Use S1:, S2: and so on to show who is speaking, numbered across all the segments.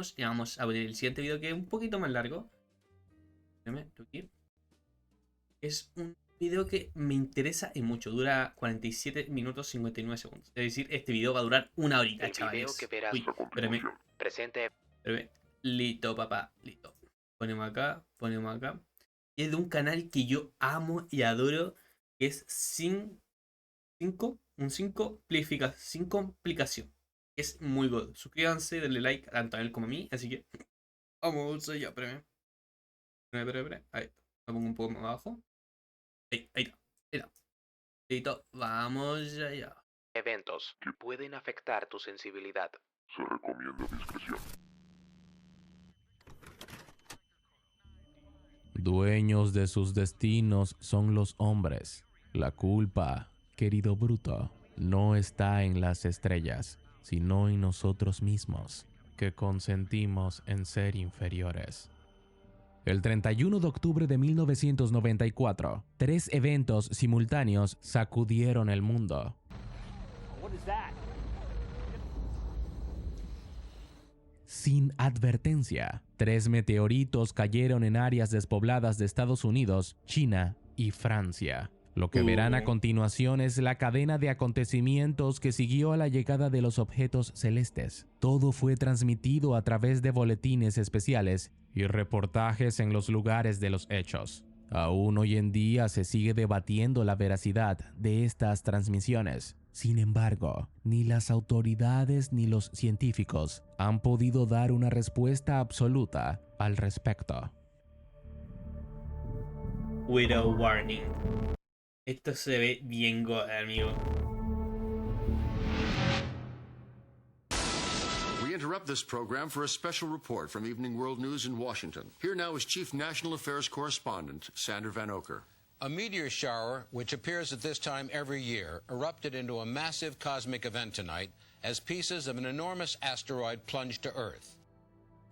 S1: despedimos y vamos a ver el siguiente video, que es un poquito más largo. Es un video que me interesa y mucho. Dura 47 minutos 59 segundos. Es decir, este video va a durar una horita, chavales.
S2: Video que verás.
S1: Uy, espérame.
S2: Presente.
S1: Listo, papá. Listo. Ponemos acá. Y es de un canal que yo amo y adoro, que es Sin Complicación. Es muy good. Suscríbanse, denle like tanto a él como a mí. Así que vamos allá, espérame. Ahí. Lo pongo un poco más abajo. Ahí está. Listo, vamos allá.
S2: Eventos que pueden afectar tu sensibilidad.
S3: Se recomienda discreción.
S4: Dueños de sus destinos son los hombres. La culpa, querido bruto, no está en las estrellas, sino en nosotros mismos, que consentimos en ser inferiores. El 31 de octubre de 1994, 3 eventos simultáneos sacudieron el mundo. Sin advertencia, 3 meteoritos cayeron en áreas despobladas de Estados Unidos, China y Francia. Lo que verán a continuación es la cadena de acontecimientos que siguió a la llegada de los objetos celestes. Todo fue transmitido a través de boletines especiales y reportajes en los lugares de los hechos. Aún hoy en día se sigue debatiendo la veracidad de estas transmisiones. Sin embargo, ni las autoridades ni los científicos han podido dar una respuesta absoluta al respecto.
S1: Widow warning. Esto se ve bien god, amigo.
S5: We interrupt this program for a special report from Evening World News in Washington. Here now is Chief National Affairs Correspondent Sander Van Oker.
S6: A meteor shower, which appears at this time every year, erupted into a massive cosmic event tonight as pieces of an enormous asteroid plunged to Earth.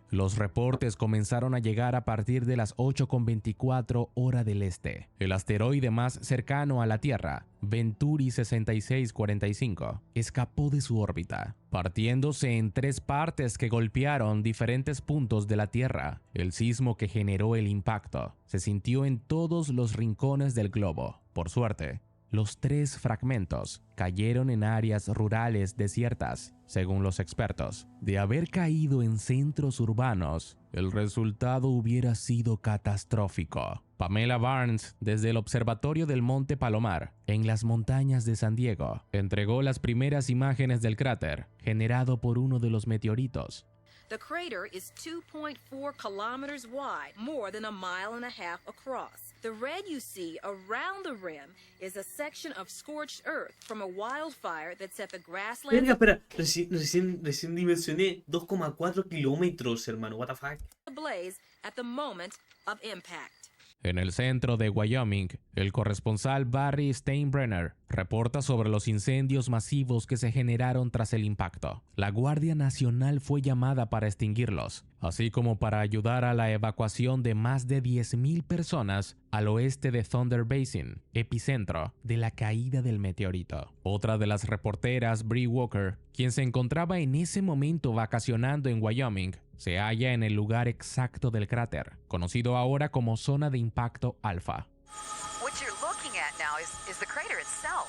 S4: Los reportes comenzaron a llegar a partir de las 8:24 hora del este. El asteroide más cercano a la Tierra, Venturi 6645, escapó de su órbita, partiéndose en 3 partes que golpearon diferentes puntos de la Tierra. El sismo que generó el impacto se sintió en todos los rincones del globo. Por suerte, los 3 fragmentos cayeron en áreas rurales desiertas. Según los expertos, de haber caído en centros urbanos, el resultado hubiera sido catastrófico. Pamela Barnes, desde el Observatorio del Monte Palomar, en las montañas de San Diego, entregó las primeras imágenes del cráter generado por uno de los meteoritos.
S7: The crater is 2.4 kilometers wide, more than a mile and a half across. The red you see around the rim is a section of scorched earth from a wildfire that set the grasslands
S1: Espera, recién dimensioné 2,4 kilómetros, hermano. What the fuck?
S7: ablaze at the moment of impact.
S4: En el centro de Wyoming, el corresponsal Barry Steinbrenner reporta sobre los incendios masivos que se generaron tras el impacto. La Guardia Nacional fue llamada para extinguirlos, así como para ayudar a la evacuación de más de 10,000 personas al oeste de Thunder Basin, epicentro de la caída del meteorito. Otra de las reporteras, Bree Walker, quien se encontraba en ese momento vacacionando en Wyoming, se halla en el lugar exacto del cráter, conocido ahora como zona de impacto alfa.
S8: What you're looking at now is the crater itself.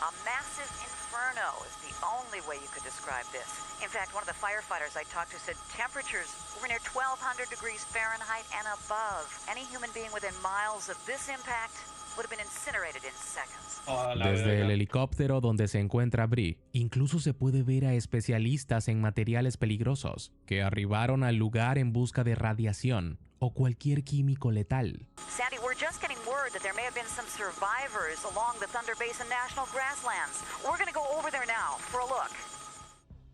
S8: A massive inferno is the only way you could describe this. In fact, one of the firefighters I talked to said temperatures were near 1,200 degrees Fahrenheit and above. Any human being within miles of this impact would have been incinerated in seconds.
S4: Desde el helicóptero donde se encuentra Bree, incluso se puede ver a especialistas en materiales peligrosos que arribaron al lugar en busca de radiación o cualquier químico letal.
S8: Sandy, we're just getting word that there may have been some survivors along the Thunder Basin National Grasslands. We're going to go over there now for a look.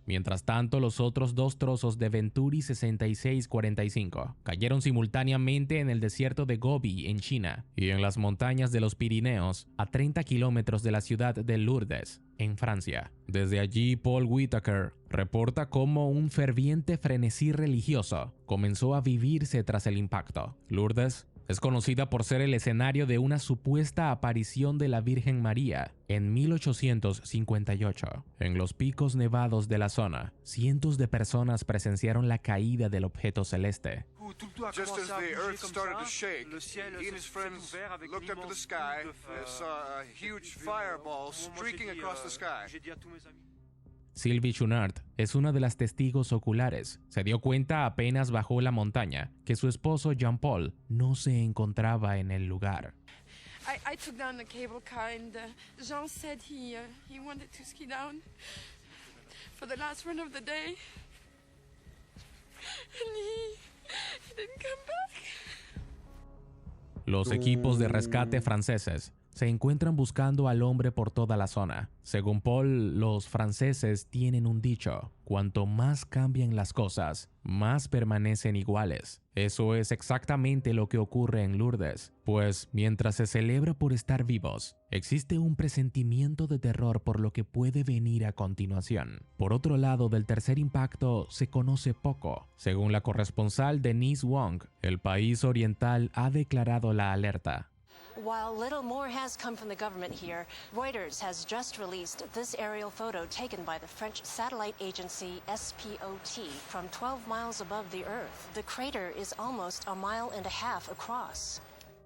S4: Mientras tanto, los otros 2 trozos de Venturi 6645 cayeron simultáneamente en el desierto de Gobi, en China, y en las montañas de los Pirineos, a 30 kilómetros de la ciudad de Lourdes, en Francia. Desde allí, Paul Whitaker reporta cómo un ferviente frenesí religioso comenzó a vivirse tras el impacto. Lourdes es conocida por ser el escenario de una supuesta aparición de la Virgen María en 1858. En los picos nevados de la zona, cientos de personas presenciaron la caída del objeto celeste.
S9: Just as the earth started to shake, he and his friends looked up to the sky and saw a huge fireball streaking across the sky.
S4: Sylvie Chouinard es una de las testigos oculares. Se dio cuenta apenas bajó la montaña que su esposo Jean-Paul no se encontraba en el lugar.
S10: I took down the cable car and Jean said he wanted to ski down for the last run of the day. And he didn't come back.
S4: Los equipos de rescate franceses se encuentran buscando al hombre por toda la zona. Según Paul, los franceses tienen un dicho: cuanto más cambian las cosas, más permanecen iguales. Eso es exactamente lo que ocurre en Lourdes, pues mientras se celebra por estar vivos, existe un presentimiento de terror por lo que puede venir a continuación. Por otro lado, del tercer impacto se conoce poco. Según la corresponsal Denise Wong, el país oriental ha declarado la alerta.
S11: While little more has come from the government here, Reuters has just released this aerial photo taken by the French satellite agency SPOT from 12 miles above the Earth. The crater is almost a mile and a half across.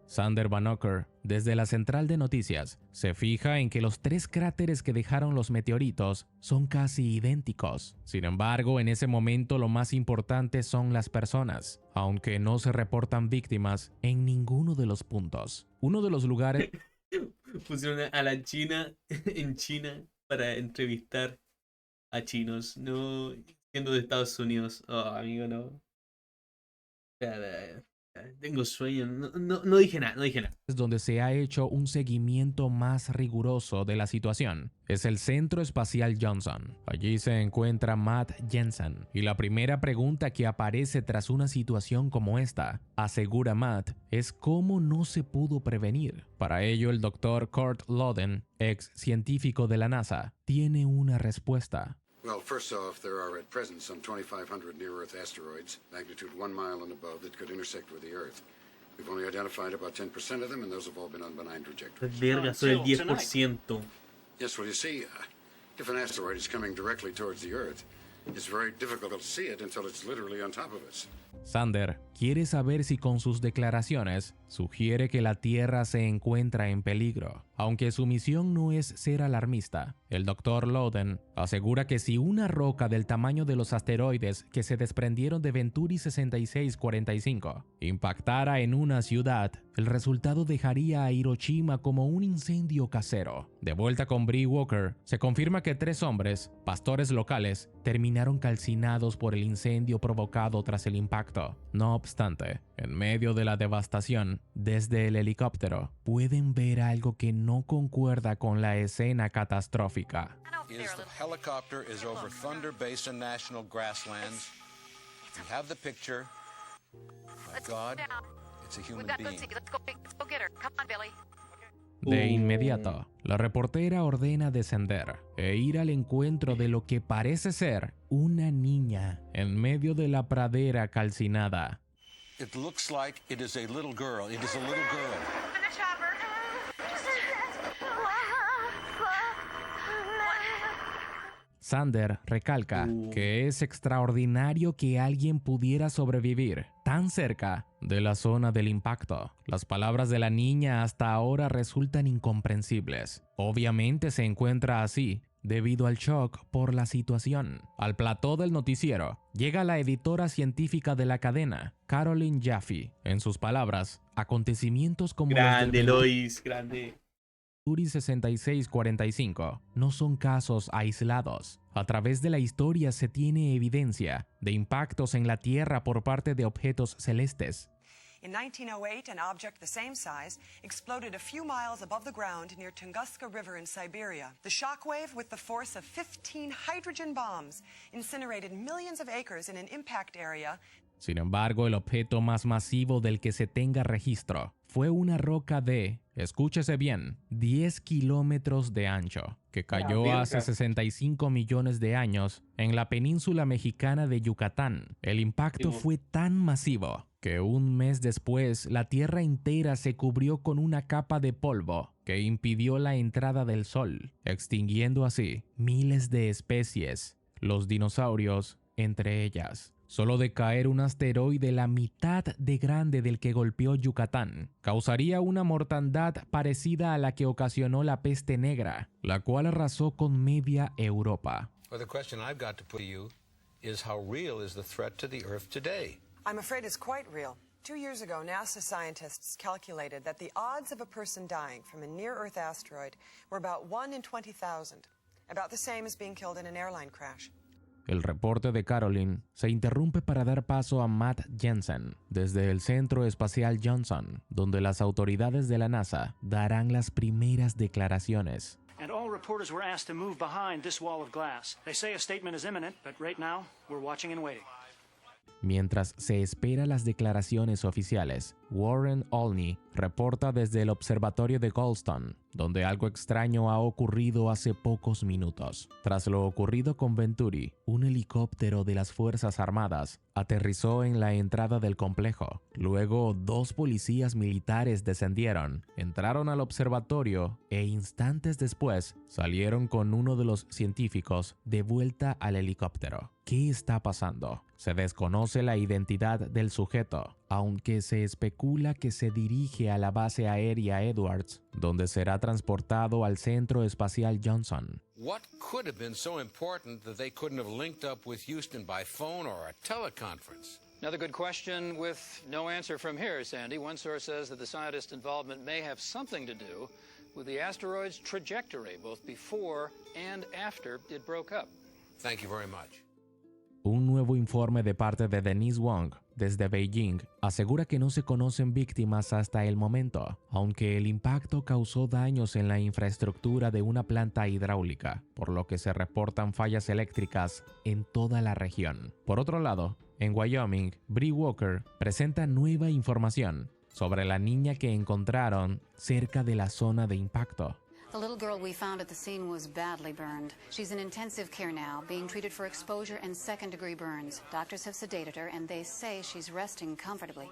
S4: Sander Van Ocker, desde la central de noticias, se fija en que los 3 cráteres que dejaron los meteoritos son casi idénticos. Sin embargo, en ese momento lo más importante son las personas, aunque no se reportan víctimas en ninguno de los puntos. Uno de los lugares...
S1: Pusieron a la China en China para entrevistar a chinos, no siendo de Estados Unidos. Oh, amigo, no. Tengo sueño, no dije nada.
S4: Donde se ha hecho un seguimiento más riguroso de la situación es el Centro Espacial Johnson. Allí se encuentra Matt Jensen, y la primera pregunta que aparece tras una situación como esta, asegura Matt, es cómo no se pudo prevenir. Para ello, el Dr. Kurt Loden, ex científico de la NASA, tiene una respuesta.
S5: Well, first off, there are at present some 2,500 near-Earth asteroids, magnitude 1 mile and above, that could intersect with the Earth. We've only identified about 10% of them, and those have all been on benign trajectories.
S1: Verga, soy el 10%.
S5: Yes, well, you see, if an asteroid is coming directly towards the Earth, it's very difficult to see it until it's literally on top of us.
S4: Sander quiere saber si con sus declaraciones sugiere que la Tierra se encuentra en peligro. Aunque su misión no es ser alarmista, el Dr. Loden asegura que si una roca del tamaño de los asteroides que se desprendieron de Venturi 6645 impactara en una ciudad, el resultado dejaría a Hiroshima como un incendio casero. De vuelta con Bree Walker, se confirma que 3 hombres, pastores locales, terminaron calcinados por el incendio provocado tras el impacto. No obstante, en medio de la devastación, desde el helicóptero, pueden ver algo que no concuerda con la escena catastrófica.
S6: The helicopter is over Thunder Basin National Grasslands. We have the picture. My God, it's a human being.
S8: Let's go get her. Come on, Billy.
S4: De inmediato, la reportera ordena descender e ir al encuentro de lo que parece ser una niña en medio de la pradera calcinada.
S6: It looks like it is a little girl. It is a little girl.
S4: Sander recalca que es extraordinario que alguien pudiera sobrevivir tan cerca de la zona del impacto. Las palabras de la niña hasta ahora resultan incomprensibles. Obviamente se encuentra así debido al shock por la situación. Al plató del noticiero llega la editora científica de la cadena, Caroline Jaffe. En sus palabras, acontecimientos como
S1: grande Lois, grande.
S4: Venturi 6645 no son casos aislados. A través de la historia se tiene evidencia de impactos en la Tierra por parte de objetos celestes.
S12: In 1908, an object the same size exploded a few miles above the ground near Tunguska River in Siberia. The shockwave, with the force of 15 hydrogen bombs, incinerated millions of acres in an impact area.
S4: Sin embargo, el objeto más masivo del que se tenga registro fue una roca de escúchese bien, 10 kilómetros de ancho, que cayó hace 65 millones de años en la península mexicana de Yucatán. El impacto fue tan masivo que un mes después la Tierra entera se cubrió con una capa de polvo que impidió la entrada del Sol, extinguiendo así miles de especies, los dinosaurios entre ellas. Solo de caer un asteroide la mitad de grande del que golpeó Yucatán causaría una mortandad parecida a la que ocasionó la peste negra, la cual arrasó con media Europa.
S6: Well, the question I've got to put to you is how real is the threat to the Earth today?
S12: I'm afraid it's quite real. 2 years ago, NASA scientists calculated that the odds of a person dying from a near-Earth asteroid were about 1 in 20,000, about the same as being killed in an airline crash.
S4: El reporte de Caroline se interrumpe para dar paso a Matt Jensen desde el Centro Espacial Johnson, donde las autoridades de la NASA darán las primeras declaraciones.
S13: And all reporters were asked to move behind this wall of glass. They say a statement is imminent, but right now we're watching and waiting.
S4: Mientras se espera las declaraciones oficiales, Warren Olney reporta desde el observatorio de Goldstone, donde algo extraño ha ocurrido hace pocos minutos. Tras lo ocurrido con Venturi, un helicóptero de las Fuerzas Armadas aterrizó en la entrada del complejo. Luego, 2 policías militares descendieron, entraron al observatorio e instantes después salieron con uno de los científicos de vuelta al helicóptero. ¿Qué está pasando? Se desconoce la identidad del sujeto, aunque se especula que se dirige a la base aérea Edwards, donde será transportado al Centro Espacial Johnson.
S6: What could have been so important that they couldn't have linked up with Houston by phone or a teleconference?
S14: Another good question with no answer from here, Sandy. One source says that the scientist involvement may have something to do with the asteroid's trajectory, both before and after it broke up.
S6: Thank you very much.
S4: Un nuevo informe de parte de Denise Wong desde Beijing asegura que no se conocen víctimas hasta el momento, aunque el impacto causó daños en la infraestructura de una planta hidráulica, por lo que se reportan fallas eléctricas en toda la región. Por otro lado, en Wyoming, Bree Walker presenta nueva información sobre la niña que encontraron cerca de la zona de impacto.
S15: The little girl we found at the scene was badly burned. She's in intensive care now, being treated for exposure and second-degree burns. Doctors have sedated her, and they say she's resting comfortably.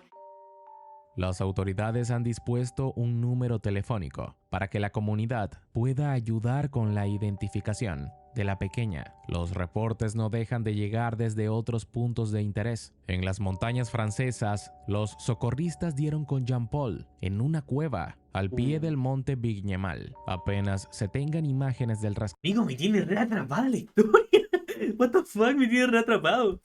S4: Las autoridades han dispuesto un número telefónico para que la comunidad pueda ayudar con la identificación de la pequeña. Los reportes no dejan de llegar desde otros puntos de interés. En las montañas francesas, los socorristas dieron con Jean-Paul en una cueva al pie del monte Vignemal. Apenas se tengan imágenes del rescate.
S1: Amigo, me tiene reatrapada la historia. What the fuck, me tiene reatrapado.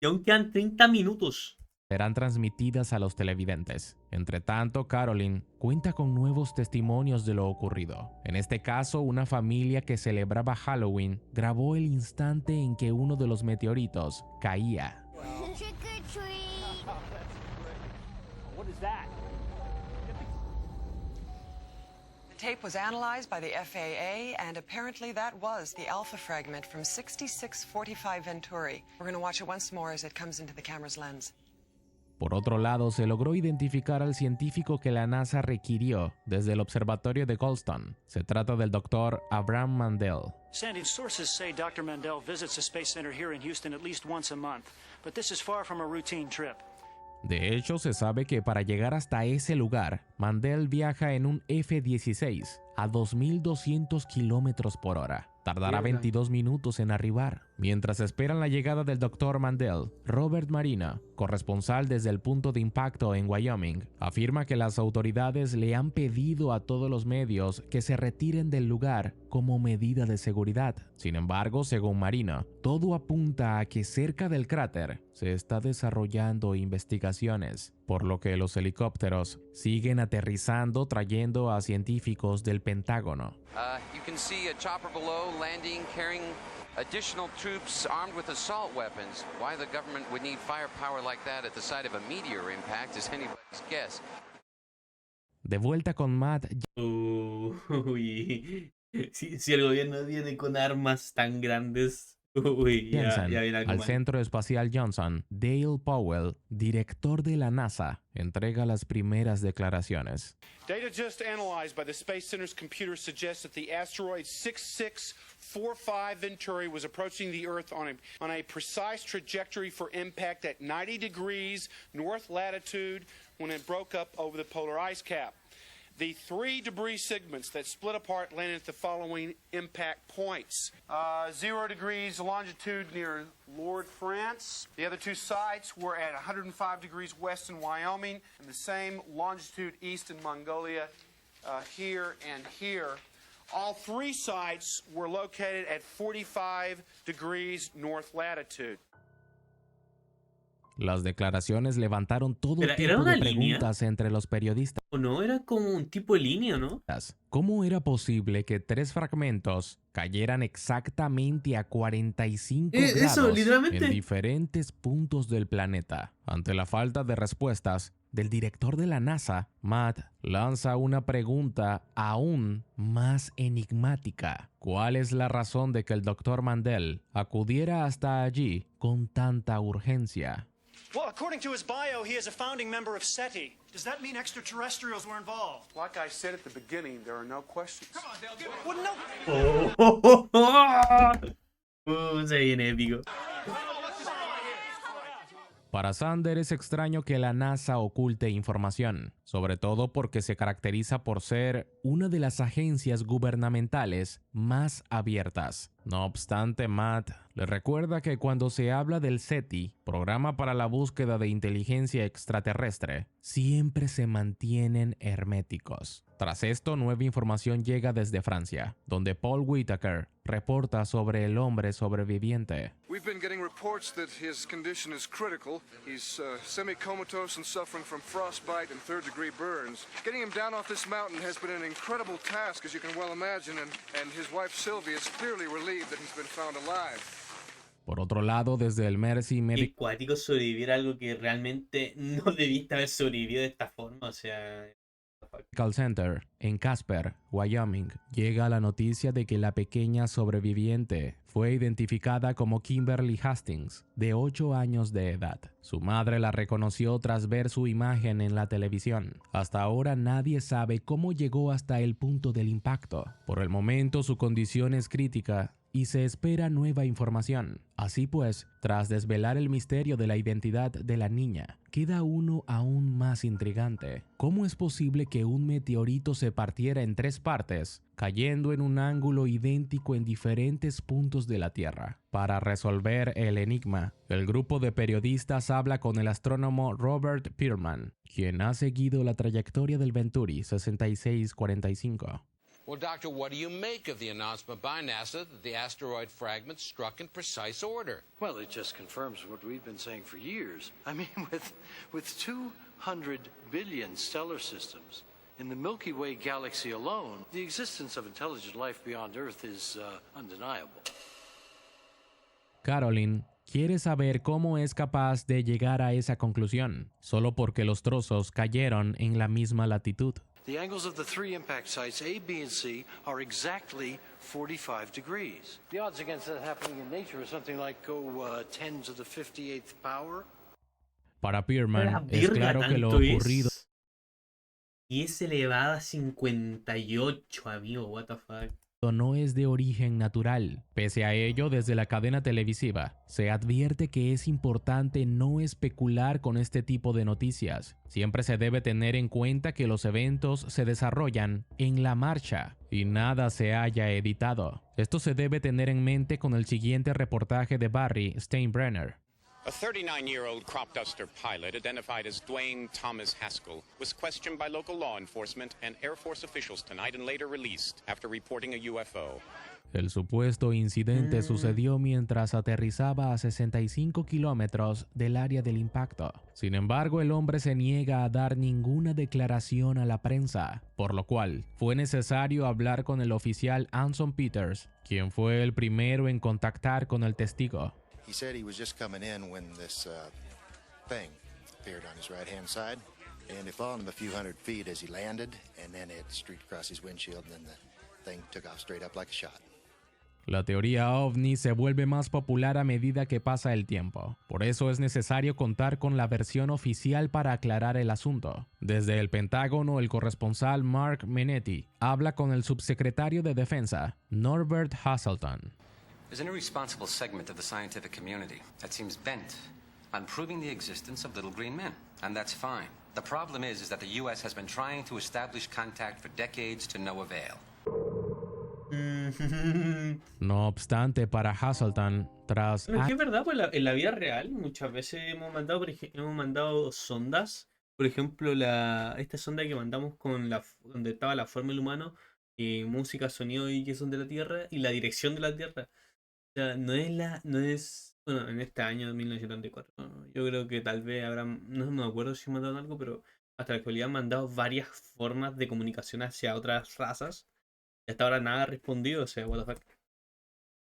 S1: Y aún quedan 30 minutos.
S4: Serán transmitidas a los televidentes. Entre tanto, Caroline cuenta con nuevos testimonios de lo ocurrido. En este caso, una familia que celebraba Halloween grabó el instante en que uno de los meteoritos caía.
S16: Trick or treat.
S13: What is that?
S12: The tape was analyzed by the FAA, and apparently that was the alpha fragment from 6645 Venturi. We're going to watch it once more as it comes into the camera's lens.
S4: Por otro lado, se logró identificar al científico que la NASA requirió desde el observatorio de Goldstone. Se trata del Dr. Abraham Mandel.
S13: Sandy, sources say Dr. Mandel visits the Space Center here in Houston at least once a month, but this is far from a routine trip.
S4: De hecho, se sabe que para llegar hasta ese lugar, Mandel viaja en un F-16 a 2.200 kilómetros por hora. Tardará 22 minutos en arribar. Mientras esperan la llegada del Dr. Mandel, Robert Marina, corresponsal desde el punto de impacto en Wyoming, afirma que las autoridades le han pedido a todos los medios que se retiren del lugar como medida de seguridad. Sin embargo, según Marina, todo apunta a que cerca del cráter se está desarrollando investigaciones, por lo que los helicópteros siguen aterrizando trayendo a científicos del Pentágono.
S17: You can see a chopper below landing, carrying additional troops armed with assault weapons. Why the government would need firepower like that at the site of a meteor impact is anybody's guess.
S4: De vuelta con Matt.
S1: Uy. Si el gobierno viene con armas tan grandes, Uy,
S4: Jensen,
S1: ya viene algo
S4: al
S1: mal.
S4: Centro Espacial Johnson, Dale Powell, director de la NASA, entrega las primeras declaraciones.
S18: Data just analyzed by the Space Center's computer suggests that the asteroid 6645 Venturi was approaching the Earth on a precise trajectory for impact at 90 degrees north latitude when it broke up over the polar ice cap. The 3 debris segments that split apart landed at the following impact points. 0 degrees longitude near Lord, France. The other 2 sites were at 105 degrees west in Wyoming, and the same longitude east in Mongolia, here and here. All 3 sites were located at 45 degrees north latitude.
S4: Las declaraciones levantaron todo
S1: ¿Era
S4: tipo
S1: una
S4: de
S1: línea?
S4: preguntas entre los periodistas.
S1: ¿O no? Era como un tipo de línea, ¿no?
S4: ¿Cómo era posible que 3 fragmentos cayeran exactamente a 45
S1: Eso,
S4: grados
S1: literalmente.
S4: en diferentes puntos del planeta? Ante la falta de respuestas del director de la NASA, Matt lanza una pregunta aún más enigmática. ¿Cuál es la razón de que el Dr. Mandel acudiera hasta allí con tanta urgencia?
S13: Well, according to his bio, he is a founding member of SETI. Does that mean extraterrestrials were involved?
S9: Like I said at the beginning, there are no questions.
S13: Come on, Dale, get it.
S1: Se viene épico.
S4: Para Sander es extraño que la NASA oculte información, sobre todo porque se caracteriza por ser una de las agencias gubernamentales más abiertas. No obstante, Matt le recuerda que cuando se habla del SETI, Programa para la Búsqueda de Inteligencia Extraterrestre, siempre se mantienen herméticos. Tras esto, nueva información llega desde Francia, donde Paul Whitaker reporta sobre el hombre sobreviviente.
S9: We've been getting reports that his condition is critical. He's semi-comatose and suffering from frostbite and third-degree burns. Getting him down off this mountain has been an incredible task, as you can well imagine, and his wife Sylvia is clearly relieved that he's been found alive.
S4: Por otro lado, desde el Mercy
S1: Qué
S4: Medical
S1: cuático sobrevivir a algo que realmente no debiste haber sobrevivido de esta forma, o sea...
S4: Center, en Casper, Wyoming, llega la noticia de que la pequeña sobreviviente fue identificada como Kimberly Hastings, de 8 años de edad. Su madre la reconoció tras ver su imagen en la televisión. Hasta ahora nadie sabe cómo llegó hasta el punto del impacto. Por el momento su condición es crítica y se espera nueva información. Así pues, tras desvelar el misterio de la identidad de la niña, queda uno aún más intrigante. ¿Cómo es posible que un meteorito se partiera en 3 partes, cayendo en un ángulo idéntico en diferentes puntos de la Tierra? Para resolver el enigma, el grupo de periodistas habla con el astrónomo Robert Pearman, quien ha seguido la trayectoria del Venturi 6645.
S6: Well, Doctor, what do you make of the announcement by NASA that the asteroid fragments struck in precise order?
S19: Well, it just confirms what we've been saying for years. I mean, with 200 billion stellar systems in the Milky Way galaxy alone, the existence of intelligent life beyond Earth is undeniable.
S4: Caroline quiere saber cómo es capaz de llegar a esa conclusión, solo porque los trozos cayeron en la misma latitud.
S19: The angles of the 3 impact sites, A, B, and C, are exactly 45 degrees. The odds against that happening in nature are something like 10 to the 58th power.
S4: Para Pearman, es claro que lo ocurrido
S1: Y es elevada a 58, amigo, what the fuck.
S4: no es de origen natural. Pese a ello, desde la cadena televisiva, se advierte que es importante no especular con este tipo de noticias. Siempre se debe tener en cuenta que los eventos se desarrollan en la marcha y nada se haya editado. Esto se debe tener en mente con el siguiente reportaje de Barry Steinbrenner.
S20: A 39-year-old crop duster pilot identified as Dwayne Thomas Haskell was questioned by local law enforcement and Air Force officials tonight and later released after reporting a UFO.
S4: El supuesto incidente sucedió mientras aterrizaba a 65 kilómetros del área del impacto. Sin embargo, el hombre se niega a dar ninguna declaración a la prensa, por lo cual fue necesario hablar con el oficial Anson Peters, quien fue el primero en contactar con el testigo.
S21: He said he was just coming in when this thing appeared on his right-hand side, and it followed him a few hundred feet as he landed, and then it streaked across his windshield, and then the thing took off straight up like a shot.
S4: La teoría ovni se vuelve más popular a medida que pasa el tiempo. Por eso es necesario contar con la versión oficial para aclarar el asunto. Desde el Pentágono, el corresponsal Mark Menetti habla con el subsecretario de Defensa, Norbert Hasselton.
S2: There's an irresponsible segment of the scientific community that seems bent on proving the existence of little green men, and that's fine. The problem is that the U.S. has been trying to establish contact for decades to no avail.
S4: No obstante, para Hasselton, tras...
S1: Pero es que es verdad, pues en la vida real muchas veces hemos mandado sondas. Por ejemplo, esta sonda que mandamos donde estaba la forma del humano, música, sonido y que son de la Tierra, y la dirección de la Tierra. O sea, no es, bueno, en este año 1974, ¿no? Yo creo que tal vez no me acuerdo si mandaron algo, pero hasta la actualidad han mandado varias formas de comunicación hacia otras razas. Y hasta ahora nada ha respondido, o sea, what the fuck.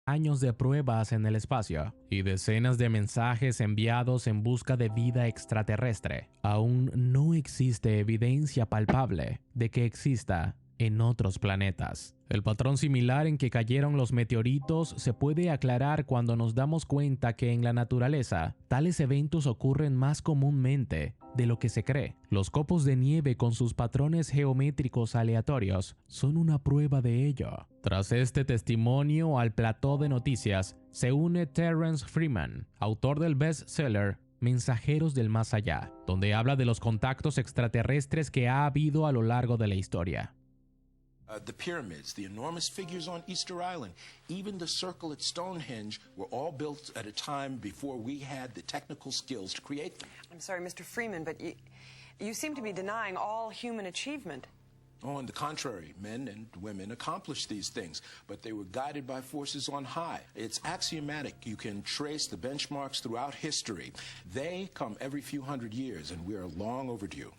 S4: Años de pruebas en el espacio y decenas de mensajes enviados en busca de vida extraterrestre. Aún no existe evidencia palpable de que exista en otros planetas. El patrón similar en que cayeron los meteoritos se puede aclarar cuando nos damos cuenta que en la naturaleza tales eventos ocurren más comúnmente de lo que se cree. Los copos de nieve con sus patrones geométricos aleatorios son una prueba de ello. Tras este testimonio al plató de noticias se une Terrence Freeman, autor del bestseller Mensajeros del Más Allá, donde habla de los contactos extraterrestres que ha habido a lo largo de la historia.
S22: The pyramids, the enormous figures on Easter Island, even the circle at Stonehenge were all built at a time before we had the technical skills to create them.
S12: I'm sorry, Mr. Freeman, but you seem to be denying all human achievement.
S22: Oh, on the contrary, men and women accomplished these things, but they were guided by forces on high. It's axiomatic. You can trace the benchmarks throughout history. They come every few hundred years, and we are long overdue.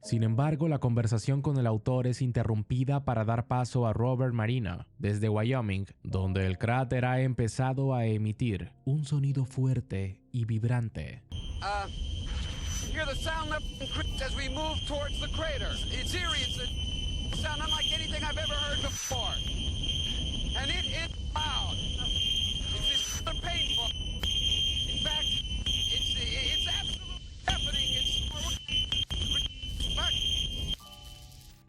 S4: Sin embargo, la conversación con el autor es interrumpida para dar paso a Robert Marino, desde Wyoming, donde el cráter ha empezado a emitir un sonido fuerte y vibrante.
S23: Hear the sound of as we move towards the crater. It's eerie. It's a sound unlike anything I've ever heard before. And it is loud. It's painful. In fact, it's absolutely happening.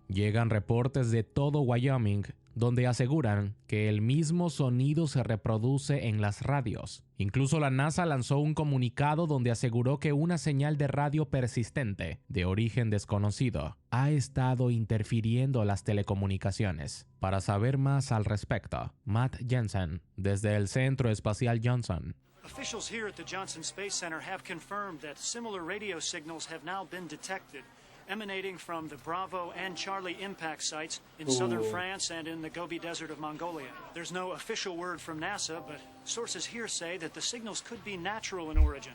S4: Llegan reportes de todo Wyoming, donde aseguran que el mismo sonido se reproduce en las radios. Incluso la NASA lanzó un comunicado donde aseguró que una señal de radio persistente, de origen desconocido, ha estado interfiriendo las telecomunicaciones. Para saber más al respecto, Matt Jensen, desde el Centro Espacial Johnson.
S13: Officials here at the Johnson Space Center have confirmed that similar radio signals have now been detected, emanating from the Bravo and Charlie impact sites in southern France and in the Gobi Desert of Mongolia. There's no official word from NASA, but sources here say that the signals could be natural in origin.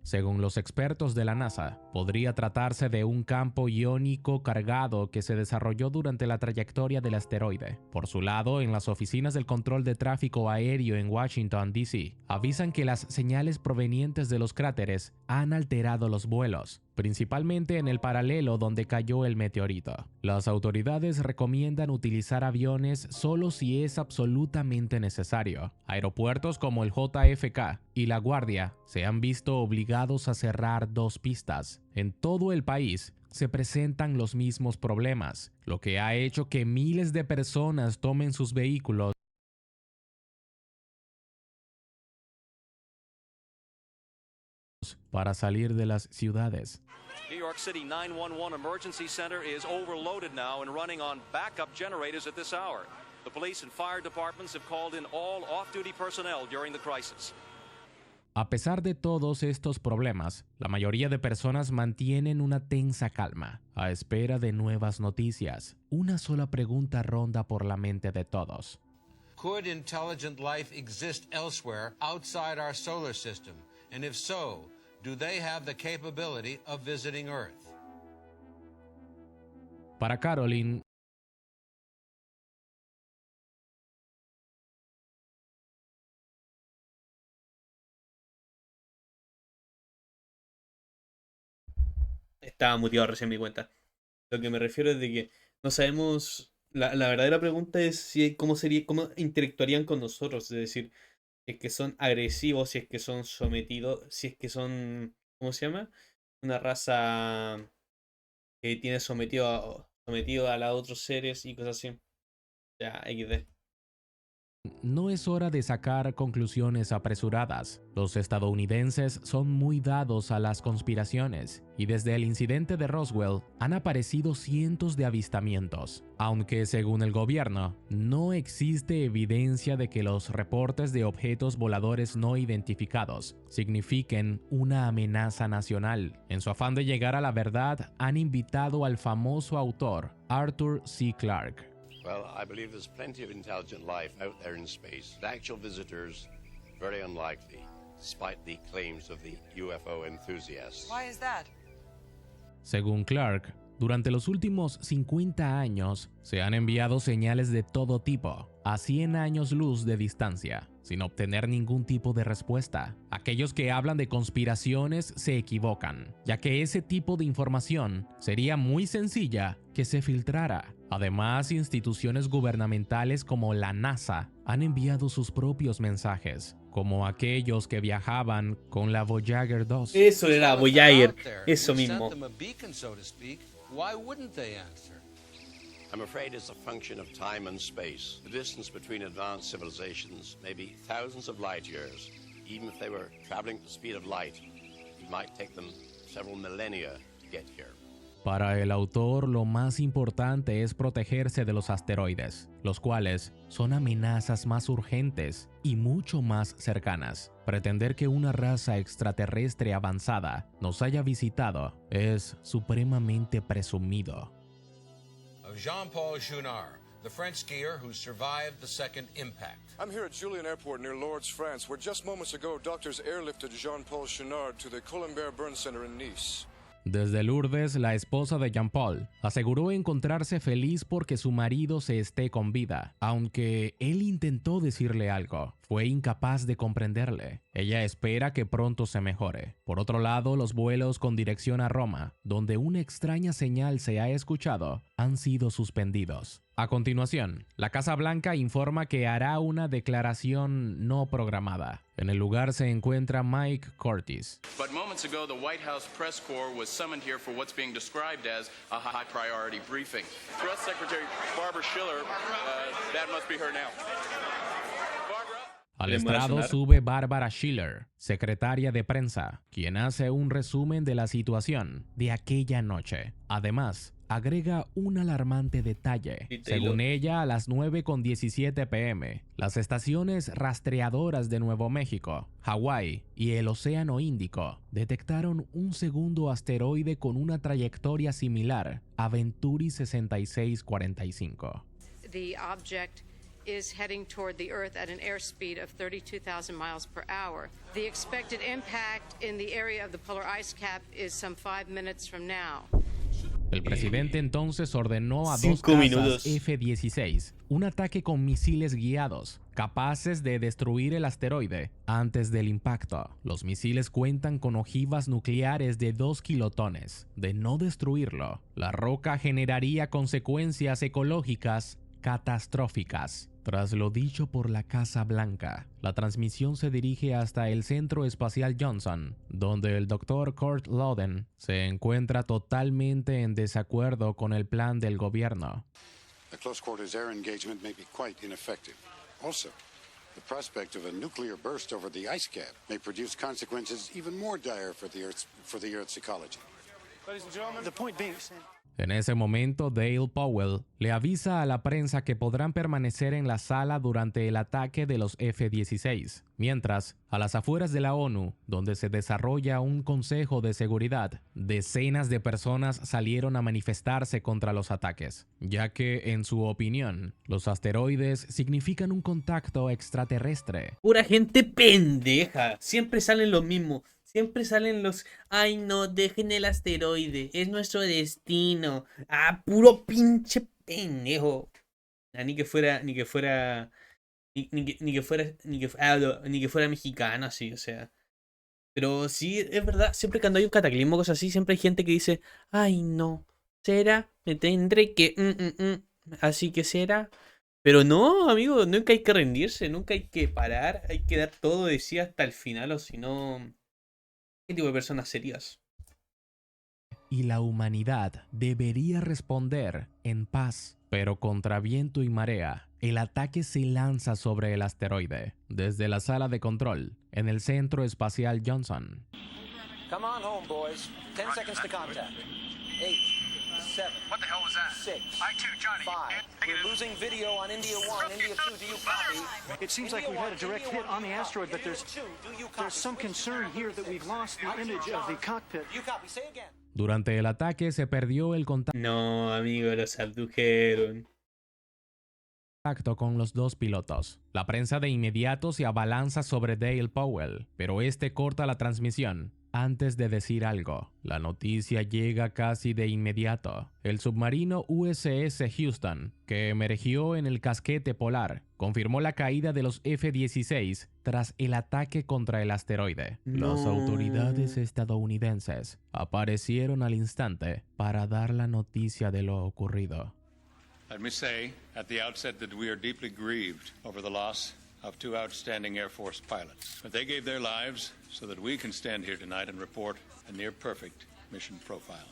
S4: Según los expertos de la NASA, podría tratarse de un campo iónico cargado que se desarrolló durante la trayectoria del asteroide. Por su lado, en las oficinas del control de tráfico aéreo en Washington, D.C., avisan que las señales provenientes de los cráteres han alterado los vuelos, principalmente en el paralelo donde cayó el meteorito. Las autoridades recomiendan utilizar aviones solo si es absolutamente necesario. Aeropuertos como el JFK y La Guardia se han visto obligados a cerrar 2 pistas. En todo el país se presentan los mismos problemas, lo que ha hecho que miles de personas tomen sus vehículos para salir de las ciudades.
S24: New York City 911 Emergency Center is overloaded now and running on backup generators at this hour. The police and fire departments have called in all off-duty personnel during the crisis.
S4: A pesar de todos estos problemas, la mayoría de personas mantienen una tensa calma, a espera de nuevas noticias. Una sola pregunta ronda por la mente de todos.
S6: Could intelligent life exist elsewhere outside our solar system? And if so, do they have the capability of visiting Earth?
S4: Para Caroline,
S1: estaba muteado recién me di cuenta. Lo que me refiero es de que no sabemos la verdadera pregunta es si cómo interactuarían con nosotros, es decir, si es que son agresivos, si es que son sometidos, si es que son, ¿cómo se llama? Una raza que tiene sometido a los otros seres y cosas así. Ya, XD.
S4: No es hora de sacar conclusiones apresuradas. Los estadounidenses son muy dados a las conspiraciones y desde el incidente de Roswell han aparecido cientos de avistamientos, aunque según el gobierno no existe evidencia de que los reportes de objetos voladores no identificados signifiquen una amenaza nacional. En su afán de llegar a la verdad, han invitado al famoso autor Arthur C. Clarke.
S3: Well, I believe there's plenty of intelligent life out there in space. The actual visitors, very unlikely, despite the claims of the UFO enthusiasts.
S12: Why is that?
S4: Según Clarke, durante los últimos 50 años se han enviado señales de todo tipo, a 100 años luz de distancia, sin obtener ningún tipo de respuesta. Aquellos que hablan de conspiraciones se equivocan, ya que ese tipo de información sería muy sencilla que se filtrara. Además, instituciones gubernamentales como la NASA han enviado sus propios mensajes, como aquellos que viajaban con la Voyager 2.
S1: Eso era Voyager, eso mismo.
S3: Why wouldn't they answer? I'm afraid it's a function of time and space. The distance between advanced civilizations may be thousands of light years. Even if they were traveling at the speed of light, it might take them several millennia to get here.
S4: Para el autor, lo más importante es protegerse de los asteroides, los cuales son amenazas más urgentes y mucho más cercanas. Pretender que una raza extraterrestre avanzada nos haya visitado es supremamente presumido.
S6: Jean-Paul Junard, the French skier who survived the second impact.
S9: I'm here at Julian Airport near Lourdes, France, where just moments ago doctors airlifted Jean-Paul Junard to the Colombert Burn Center in Nice.
S4: Desde Lourdes, la esposa de Jean-Paul aseguró encontrarse feliz porque su marido se esté con vida, aunque él intentó decirle algo. Fue incapaz de comprenderle. Ella espera que pronto se mejore. Por otro lado, los vuelos con dirección a Roma, donde una extraña señal se ha escuchado, han sido suspendidos. A continuación, la Casa Blanca informa que hará una declaración no programada. En el lugar se encuentra Mike Curtis.
S7: But moments ago, the White House press corps was summoned here for what's being described as a high priority briefing. Press Secretary Barbara Schiller, that must be her now.
S4: Al estrado sube Barbara Schiller, secretaria de prensa, quien hace un resumen de la situación de aquella noche. Además, agrega un alarmante detalle. Según ella, a las 9:17 p.m., las estaciones rastreadoras de Nuevo México, Hawái y el Océano Índico detectaron un segundo asteroide con una trayectoria similar a Venturi 6645.
S10: The object is heading toward the Earth at an airspeed of 32,000 miles per hour. The expected impact in the area of the polar ice cap is some 5 minutes from now.
S4: El presidente entonces ordenó a 2 cazas F-16 un ataque con misiles guiados, capaces de destruir el asteroide antes del impacto. Los misiles cuentan con ojivas nucleares de 2 kilotones. De no destruirlo, la roca generaría consecuencias ecológicas catastróficas. Tras lo dicho por la Casa Blanca, la transmisión se dirige hasta el Centro Espacial Johnson, donde el Dr. Kurt Loden se encuentra totalmente en desacuerdo con el plan del gobierno.
S5: A close quarters air engagement may be quite ineffective. Also, the prospect of a nuclear burst over the ice cap may produce consequences even more dire for the Earth's ecology.
S9: Ladies and gentlemen,
S13: the point being...
S4: En ese momento, Dale Powell le avisa a la prensa que podrán permanecer en la sala durante el ataque de los F-16, mientras, a las afueras de la ONU, donde se desarrolla un consejo de seguridad, decenas de personas salieron a manifestarse contra los ataques, ya que, en su opinión, los asteroides significan un contacto extraterrestre.
S1: Pura gente pendeja, siempre salen los mismos. Siempre salen los, ay no, dejen el asteroide, es nuestro destino. Ah, puro pinche pendejo. Ah, ni que fuera mexicano, así, o sea. Pero sí, es verdad, siempre cuando hay un cataclismo, cosas así, siempre hay gente que dice, ay no, será, me tendré que, así que será. Pero no, amigo, nunca hay que rendirse, nunca hay que parar, hay que dar todo de sí hasta el final, o si no, ¿qué tipo de personas serías?
S4: Y la humanidad debería responder en paz, pero contra viento y marea, el ataque se lanza sobre el asteroide, desde la sala de control, en el Centro Espacial Johnson.
S8: Come on home, boys. 10 seconds to contact. 8, 7. What the hell was that? 6. I2, Johnny. 5. We're losing video on India 1, India 2. Do you copy?
S13: It seems like we've had a direct hit on the asteroid, but there's some concern here that we've lost the image of the cockpit.
S8: You copy. Say again.
S4: Durante el ataque se perdió el contacto
S1: No, amigo, los abdujeron.
S4: con los dos pilotos. La prensa de inmediato se abalanza sobre Dale Powell, pero este corta la transmisión antes de decir algo. La noticia llega casi de inmediato. El submarino USS Houston, que emergió en el casquete polar, confirmó la caída de los F-16 tras el ataque contra el asteroide. Las autoridades estadounidenses aparecieron al instante para dar la noticia de lo ocurrido.
S11: Let me say at the outset that we are deeply grieved over the loss of 2 outstanding Air Force pilots. But they gave their lives so that we can stand here tonight and report a near-perfect mission profile.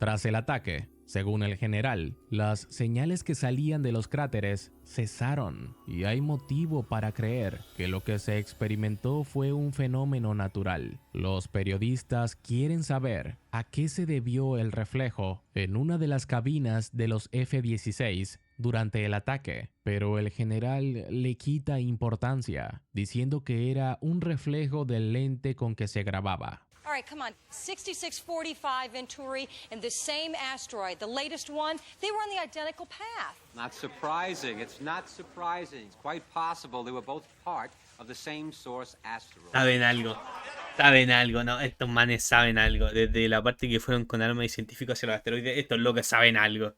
S4: Tras el ataque, según el general, las señales que salían de los cráteres cesaron y hay motivo para creer que lo que se experimentó fue un fenómeno natural. Los periodistas quieren saber a qué se debió el reflejo en una de las cabinas de los F-16 durante el ataque, pero el general le quita importancia, diciendo que era un reflejo del lente con que se grababa.
S14: All right, come on. 6645 Venturi and the same asteroid, the latest one, they were on the identical path.
S2: Not surprising. It's not surprising. It's quite possible they were both part of the same source asteroid.
S1: Saben algo, ¿no? Estos manes saben algo. Desde la parte que fueron con armas y científicos hacia los asteroides, estos locos saben algo.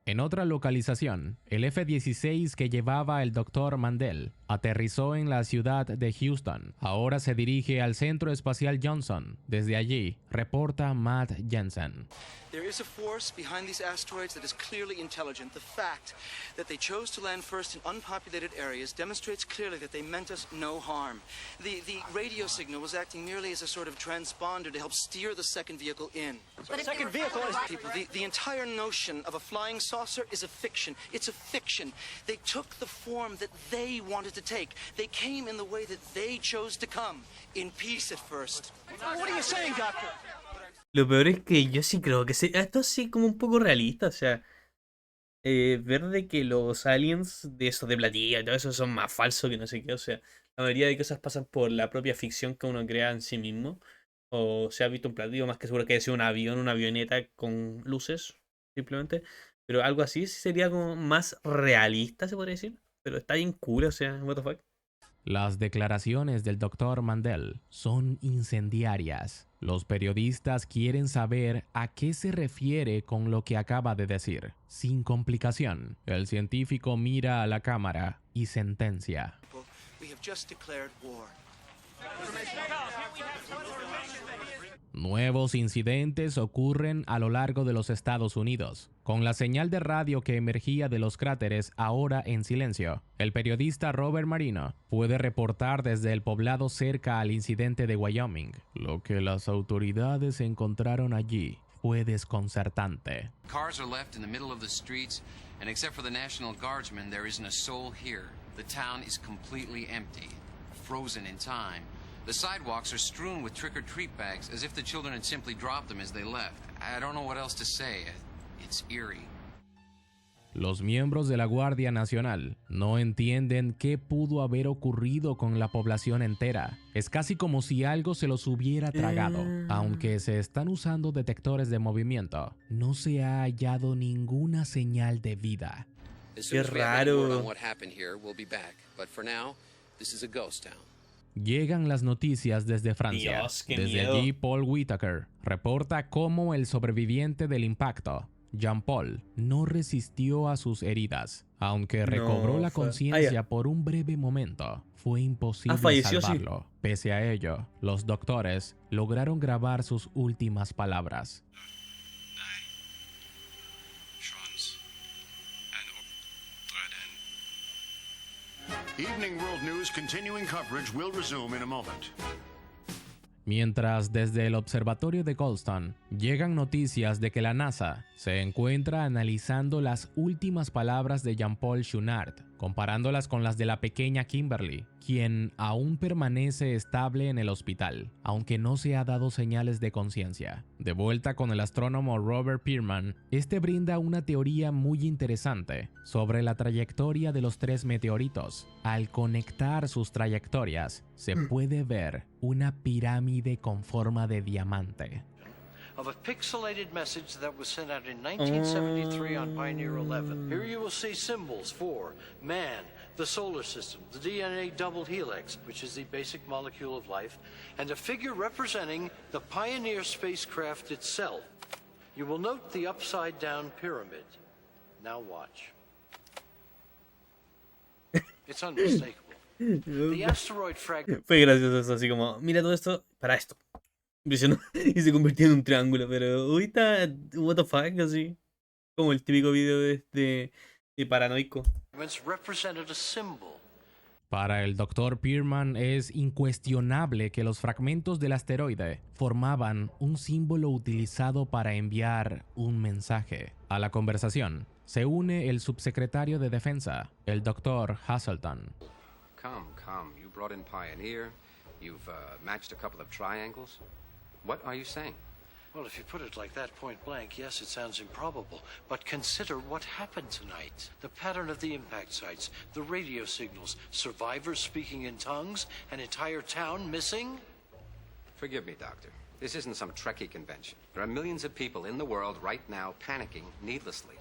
S4: En otra localización, el F-16 que llevaba el Dr. Mandel aterrizó en la ciudad de Houston. Ahora se dirige al Centro Espacial Johnson. Desde allí, reporta Matt Jensen.
S15: There is a force behind these asteroids that is clearly intelligent. The fact that they chose to land first in unpopulated areas demonstrates clearly that they meant us no harm. The radio signal was acting merely as a sort of transponder to help steer the second vehicle in.
S13: But the second vehicle is...
S15: People, the entire notion of a flying saucer is a fiction. It's a fiction. They took the form that they wanted to take. They came in the way that they chose to come. In peace at first.
S13: What are you saying, Doctor?
S1: Lo peor es que yo sí creo que esto sí como un poco realista, o sea, ver de que los aliens de esos de platilla y todo eso son más falsos que no sé qué, o sea, la mayoría de cosas pasan por la propia ficción que uno crea en sí mismo, o se ha visto un platillo, más que seguro que haya sido un avión, una avioneta con luces, simplemente, pero algo así sería como más realista, se podría decir, pero está bien cool, o sea, what the fuck.
S4: Las declaraciones del Dr. Mandel son incendiarias. Los periodistas quieren saber a qué se refiere con lo que acaba de decir. Sin complicación, el científico mira a la cámara y sentencia. Nuevos incidentes ocurren a lo largo de los Estados Unidos. Con la señal de radio que emergía de los cráteres ahora en silencio, el periodista Robert Marino puede reportar desde el poblado cerca al incidente de Wyoming. Lo que las autoridades encontraron allí fue desconcertante.
S2: Cars are left in the middle of the streets, and except for the National Guardsmen, there isn't a soul here. The town is completely empty, frozen in time. The sidewalks are strewn with trick-or-treat bags, as if the children had simply dropped them as they left. I don't know what else to say. It's eerie.
S4: Los miembros de la Guardia Nacional no entienden qué pudo haber ocurrido con la población entera. Es casi como si algo se los hubiera tragado. Aunque se están usando detectores de movimiento, no se ha hallado ninguna señal de vida.
S1: Qué raro.
S4: Llegan las noticias desde Francia.
S1: Dios, qué
S4: desde
S1: miedo.
S4: allí, Paul Whitaker reporta cómo el sobreviviente del impacto, Jean-Paul, no resistió a sus heridas. Aunque recobró la conciencia por un breve momento, fue imposible
S1: falleció,
S4: salvarlo. Pese a ello, los doctores lograron grabar sus últimas palabras.
S5: Evening World News continuing coverage will resume in a moment.
S4: Mientras desde el observatorio de Goldstone llegan noticias de que la NASA se encuentra analizando las últimas palabras de Jean-Paul Chounard, comparándolas con las de la pequeña Kimberly, quien aún permanece estable en el hospital, aunque no se ha dado señales de conciencia. De vuelta con el astrónomo Robert Pearman, este brinda una teoría muy interesante sobre la trayectoria de los 3 meteoritos. Al conectar sus trayectorias, se puede ver una pirámide con forma de diamante.
S16: Of a pixelated message that was sent out in 1973 on Pioneer 11. Here you will see symbols for man, the solar system, the DNA double helix, which is the basic molecule of life, and a figure representing the Pioneer spacecraft itself. You will note the upside down pyramid. Now watch. It's unmistakable. The asteroid fragment.
S1: Fue gracioso eso, así como, mira todo esto para esto. Impresionó. Y se convirtió en un triángulo, pero ahorita, what the fuck, así. Como el típico video de paranoico.
S16: Represented a symbol.
S4: Para el Dr. Pearman es incuestionable que los fragmentos del asteroide formaban un símbolo utilizado para enviar un mensaje. A la conversación se une el subsecretario de Defensa, el Dr. Hazelton.
S2: Come. You brought in Pioneer. You've matched a couple of triangles. What are you saying?
S16: Well, if you put it like that, point blank, yes, it sounds improbable. But consider what happened tonight. The pattern of the impact sites, the radio signals, survivors speaking in tongues, an entire town missing.
S2: Forgive me, Doctor. This isn't some Trekkie convention. There are millions of people in the world right now panicking needlessly.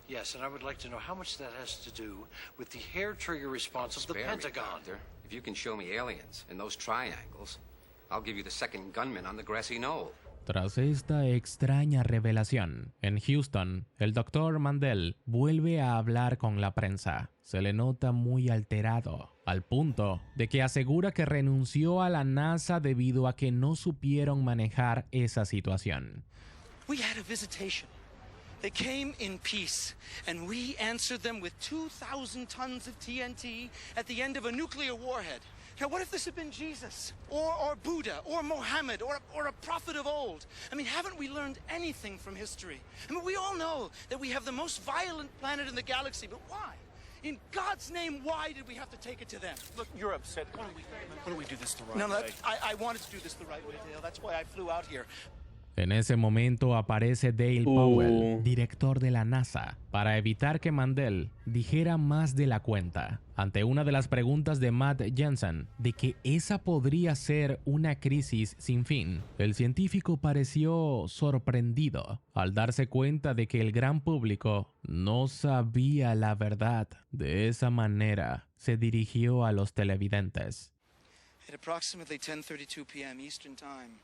S16: Yes, and I would like to know how much that has to do with the hair trigger response of the Pentagon.
S2: Doctor. If you can show me aliens in those triangles, I'll give you the second gunman on the grassy knoll.
S4: Tras esta extraña revelación, en Houston, el Dr. Mandel vuelve a hablar con la prensa. Se le nota muy alterado, al punto de que asegura que renunció a la NASA debido a que no supieron manejar esa situación.
S15: We had a visitation. They came in peace, and we answered them with 2,000 tons of TNT at the end of a nuclear warhead. Now, what if this had been Jesus, or Buddha, or Mohammed, or a prophet of old? I mean, haven't we learned anything from history? I mean, we all know that we have the most violent planet in the galaxy, but why? In God's name, why did we have to take it to them?
S17: Look, you're upset. Why don't we do this the right way?
S15: No, I wanted to do this the right way, Dale. That's why I flew out here.
S4: En ese momento aparece Dale Powell, director de la NASA, para evitar que Mandel dijera más de la cuenta. Ante una de las preguntas de Matt Jensen de que esa podría ser una crisis sin fin, el científico pareció sorprendido al darse cuenta de que el gran público no sabía la verdad. De esa manera, se dirigió a los televidentes.
S15: At approximately 10:32 p.m. Eastern Time,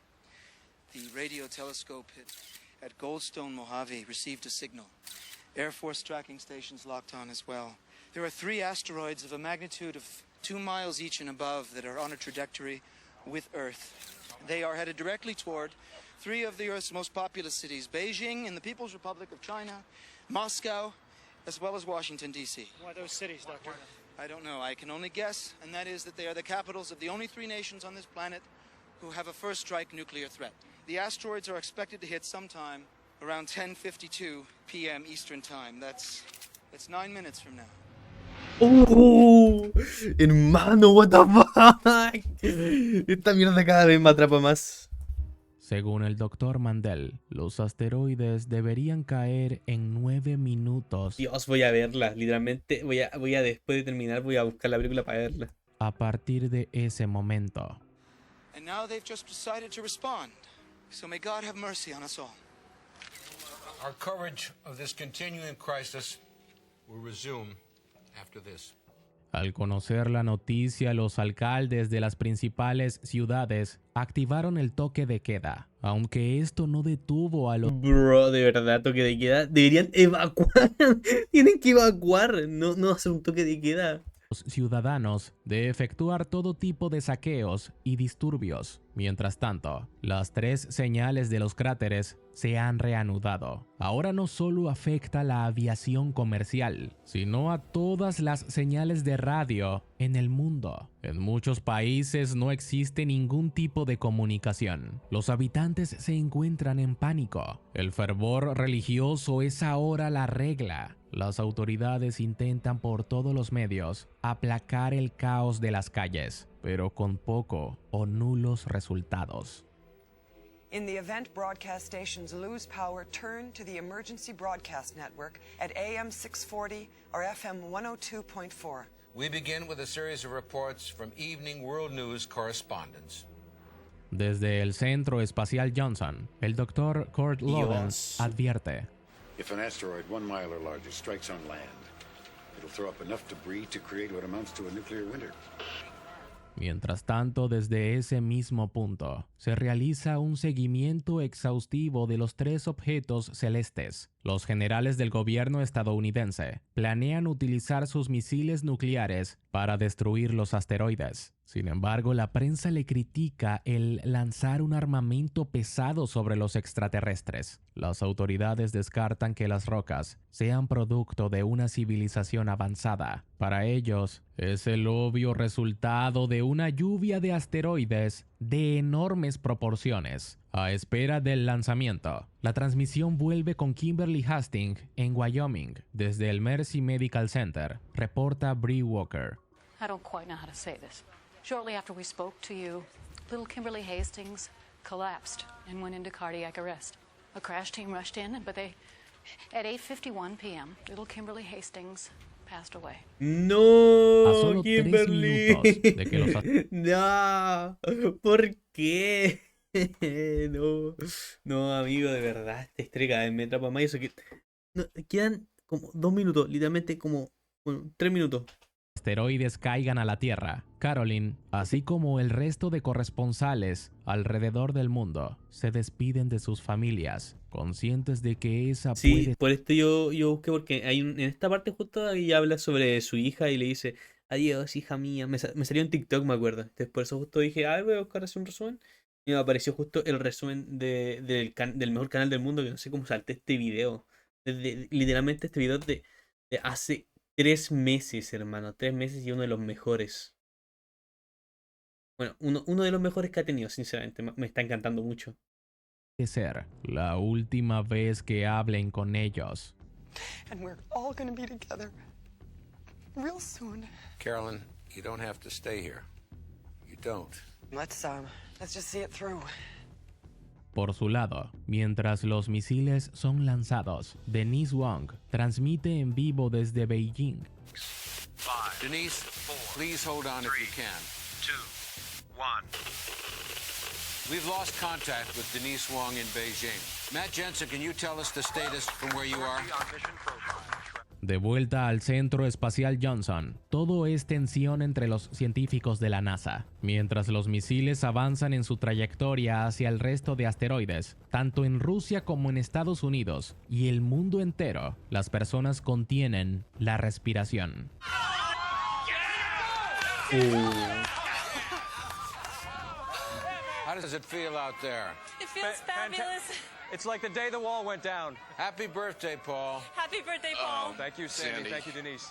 S15: the radio telescope at Goldstone, Mojave received a signal. Air Force tracking stations locked on as well. There are 3 asteroids of a magnitude of 2 miles each and above that are on a trajectory with Earth. They are headed directly toward 3 of the Earth's most populous cities, Beijing in the People's Republic of China, Moscow, as well as Washington, D.C.
S13: Why those cities, Doctor?
S15: I don't know. I can only guess, and that is that they are the capitals of the only 3 nations on this planet who have a first strike nuclear threat. The asteroids are expected to hit sometime around 10:52 p.m. Eastern Time. That's 9 minutes from now.
S1: Hermano, what the fuck. Esta mierda cada vez me atrapa más.
S4: Según el Dr. Mandel, los asteroides deberían caer en 9 minutos.
S1: Dios, voy a verla, literalmente voy a después de terminar voy a buscar la película para verla.
S4: A partir de ese momento.
S15: And now they've just decided to respond. So may God have mercy on us all.
S6: Our coverage of this continuing crisis will resume after this.
S4: Al conocer la noticia, los alcaldes de las principales ciudades activaron el toque de queda, aunque esto no detuvo a los...
S1: Bro, de verdad, toque de queda. Deberían evacuar. Tienen que evacuar, no hacer un toque de queda.
S4: los ciudadanos de efectuar todo tipo de saqueos y disturbios. Mientras tanto, las 3 señales de los cráteres se han reanudado. Ahora no solo afecta la aviación comercial, sino a todas las señales de radio en el mundo. En muchos países no existe ningún tipo de comunicación. Los habitantes se encuentran en pánico. El fervor religioso es ahora la regla. Las autoridades intentan por todos los medios aplacar el caos de las calles, pero con poco o nulos resultados.
S12: In the event broadcast stations lose power, turn to the Emergency Broadcast Network at AM 640 or FM 102.4.
S6: We begin with a series of reports from Evening World News correspondents.
S4: Desde el Centro Espacial Johnson, el Dr. Kurt Lowens advierte:
S5: If an asteroid 1 mile or larger strikes on land, it'll throw up enough debris to create what amounts to a nuclear winter.
S4: Mientras tanto, desde ese mismo punto, se realiza un seguimiento exhaustivo de los 3 objetos celestes. Los generales del gobierno estadounidense planean utilizar sus misiles nucleares para destruir los asteroides. Sin embargo, la prensa le critica el lanzar un armamento pesado sobre los extraterrestres. Las autoridades descartan que las rocas sean producto de una civilización avanzada. Para ellos, es el obvio resultado de una lluvia de asteroides de enormes proporciones. A espera del lanzamiento, la transmisión vuelve con Kimberly Hastings en Wyoming. Desde el Mercy Medical Center, reporta Bree Walker.
S18: I don't quite know how to say this. Shortly after we spoke to you, little Kimberly Hastings collapsed and went into cardiac arrest. A crash team rushed in, but at 8:51 p.m., little Kimberly Hastings passed away.
S1: No, Kimberly. No, ¿por qué? No, amigo, de verdad, esta historia me atrapa más. Eso que no, quedan como 2 minutos, literalmente como 3 minutos.
S4: Asteroides caigan a la Tierra. Caroline, así como el resto de corresponsales alrededor del mundo, se despiden de sus familias, conscientes de que esa
S1: Sí, por esto yo busqué, porque hay en esta parte justo ahí habla sobre su hija y le dice: adiós, hija mía. Me salió en TikTok, me acuerdo. Entonces por eso justo dije: voy a buscar así un resumen. Y me apareció justo el resumen del mejor canal del mundo, que no sé cómo salté este video. Literalmente este video de hace 3 meses, hermano. 3 meses y uno de los mejores. Bueno, uno de los mejores que ha tenido, sinceramente. Me está encantando mucho.
S4: Ser la última vez que hablen con ellos.
S12: And we're all going to be together real soon.
S6: Carolyn, you don't have to stay here. You don't.
S12: Let's just see it through.
S4: Por su lado, mientras los misiles son lanzados, Denise Wong transmite en vivo desde Beijing.
S6: Denise, please hold on if you can.
S19: 2, 1.
S6: We've lost contact with Denise Wong in Beijing. Matt Jensen, can you tell us the status from where you are?
S4: De vuelta al Centro Espacial Johnson, todo es tensión entre los científicos de la NASA. Mientras los misiles avanzan en su trayectoria hacia el resto de asteroides, tanto en Rusia como en Estados Unidos y el mundo entero, las personas contienen la respiración.
S6: How does it feel out there?
S20: It feels fabulous.
S21: It's like the day the wall went down.
S6: Happy birthday, Paul.
S20: Happy birthday, Paul.
S21: Thank you, Sandy. Thank you, Denise.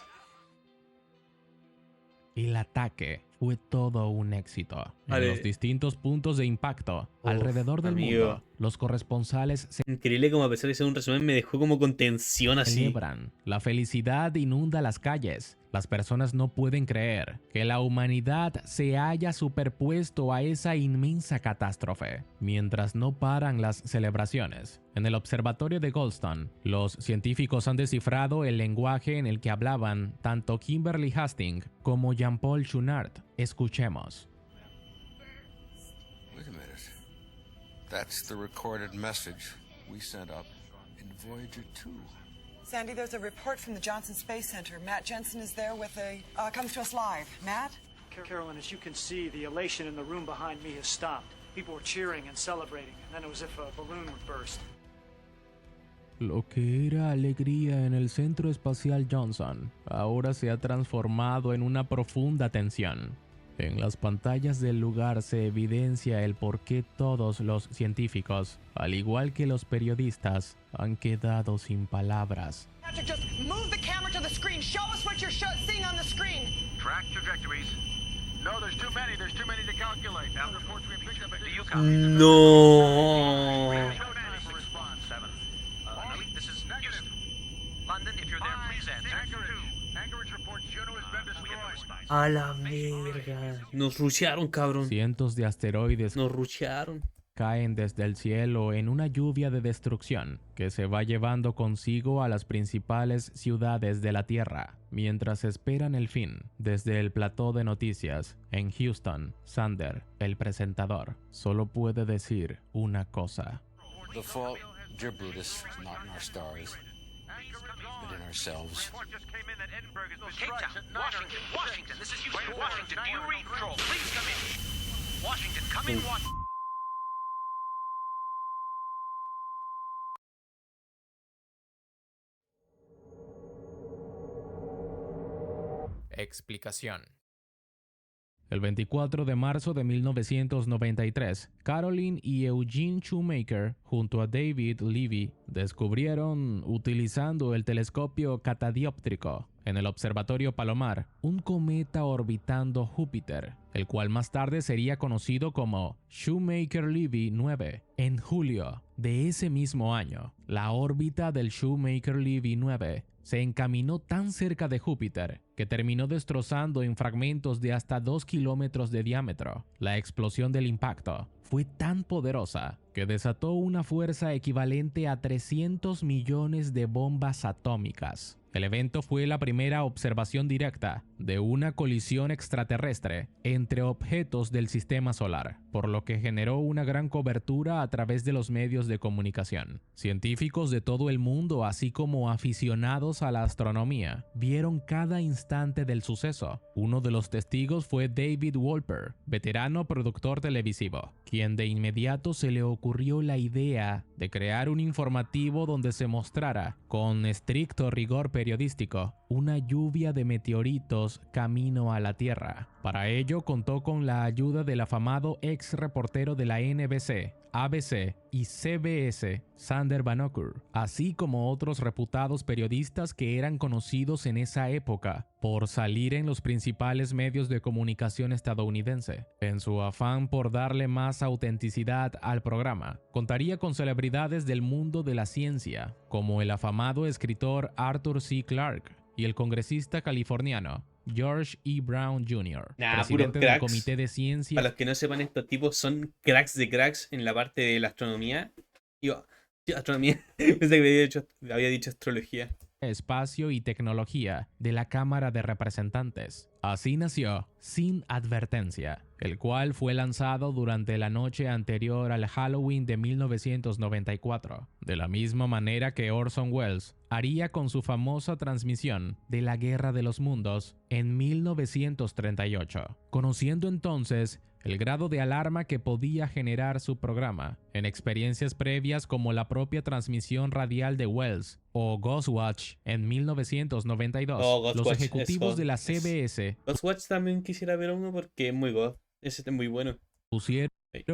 S4: El ataque fue todo un éxito. En los distintos puntos de impacto alrededor del mundo, los corresponsales
S1: Increíble como, a pesar de ser un resumen, me dejó como con tensión así.
S4: celebran. La felicidad inunda las calles. Las personas no pueden creer que la humanidad se haya superpuesto a esa inmensa catástrofe. Mientras no paran las celebraciones, en el observatorio de Goldstone, los científicos han descifrado el lenguaje en el que hablaban tanto Kimberly Hastings como Jean-Paul Chouinard. Escuchemos.
S6: Wait a minute. That's the recorded message we sent up in Voyager 2.
S12: Sandy, there's a report from the Johnson Space Center. Matt Jensen is there with comes to us live. Matt?
S13: Carolyn, as you can see, the elation in the room behind me has stopped. People were cheering and celebrating, and then it was as if a balloon would burst.
S4: Lo que era alegría en el Centro Espacial Johnson ahora se ha transformado en una profunda tensión. En las pantallas del lugar se evidencia el por qué todos los científicos, al igual que los periodistas, han quedado sin palabras.
S12: Patrick, just move the camera to the screen. Show us what you're seeing on the screen.
S19: Track trajectories. No, there's too many. There's too many to calculate. Now the reports we picked up at
S1: No.
S19: This is Houston. London, if you're there, please answer. Anchorage reports Juno has been destroyed.
S1: A la verga. Nos rushearon, cabrón.
S4: Cientos de asteroides
S1: Nos rushearon.
S4: caen desde el cielo en una lluvia de destrucción que se va llevando consigo a las principales ciudades de la Tierra, mientras esperan el fin. Desde el plató de noticias en Houston, Sander, el presentador, solo puede decir una cosa.
S6: The fault, dear Brutus, is not in our stars, but in ourselves.
S19: Cape Town, Washington, this is Houston, Washington, do you read? Control, please come in. Washington, come in, Washington.
S4: Explicación. El 24 de marzo de 1993, Caroline y Eugene Shoemaker, junto a David Levy, descubrieron, utilizando el telescopio catadióptrico en el Observatorio Palomar, un cometa orbitando Júpiter, el cual más tarde sería conocido como Shoemaker-Levy 9. En julio de ese mismo año, la órbita del Shoemaker-Levy 9 se encaminó tan cerca de Júpiter que terminó destrozando en fragmentos de hasta 2 kilómetros de diámetro. La explosión del impacto fue tan poderosa que desató una fuerza equivalente a 300 millones de bombas atómicas. El evento fue la primera observación directa de una colisión extraterrestre entre objetos del sistema solar, por lo que generó una gran cobertura a través de los medios de comunicación. Científicos de todo el mundo, así como aficionados a la astronomía, vieron cada instante del suceso. Uno de los testigos fue David Wolper, veterano productor televisivo, quien de inmediato se le ocurrió la idea de crear un informativo donde se mostrara, con estricto rigor periodístico, una lluvia de meteoritos camino a la Tierra. Para ello contó con la ayuda del afamado ex reportero de la NBC, ABC y CBS, Sander Van Okur, así como otros reputados periodistas que eran conocidos en esa época por salir en los principales medios de comunicación estadounidense. En su afán por darle más autenticidad al programa, contaría con celebridades del mundo de la ciencia, como el afamado escritor Arthur C. Clarke y el congresista californiano George E. Brown Jr., presidente del Comité de Ciencia.
S1: Para los que no sepan, estos tipos son cracks de cracks en la parte de la astronomía. Astronomía, pensé que había dicho astrología.
S4: Espacio y Tecnología de la Cámara de Representantes. Así nació Sin Advertencia, el cual fue lanzado durante la noche anterior al Halloween de 1994, de la misma manera que Orson Welles haría con su famosa transmisión de La Guerra de los Mundos en 1938, conociendo entonces el grado de alarma que podía generar su programa en experiencias previas como la propia transmisión radial de Welles o Ghostwatch en 1992. Los ejecutivos de la CBS
S1: Ghostwatch también quisiera ver uno porque es muy god. Ese es muy bueno.
S4: Pusieron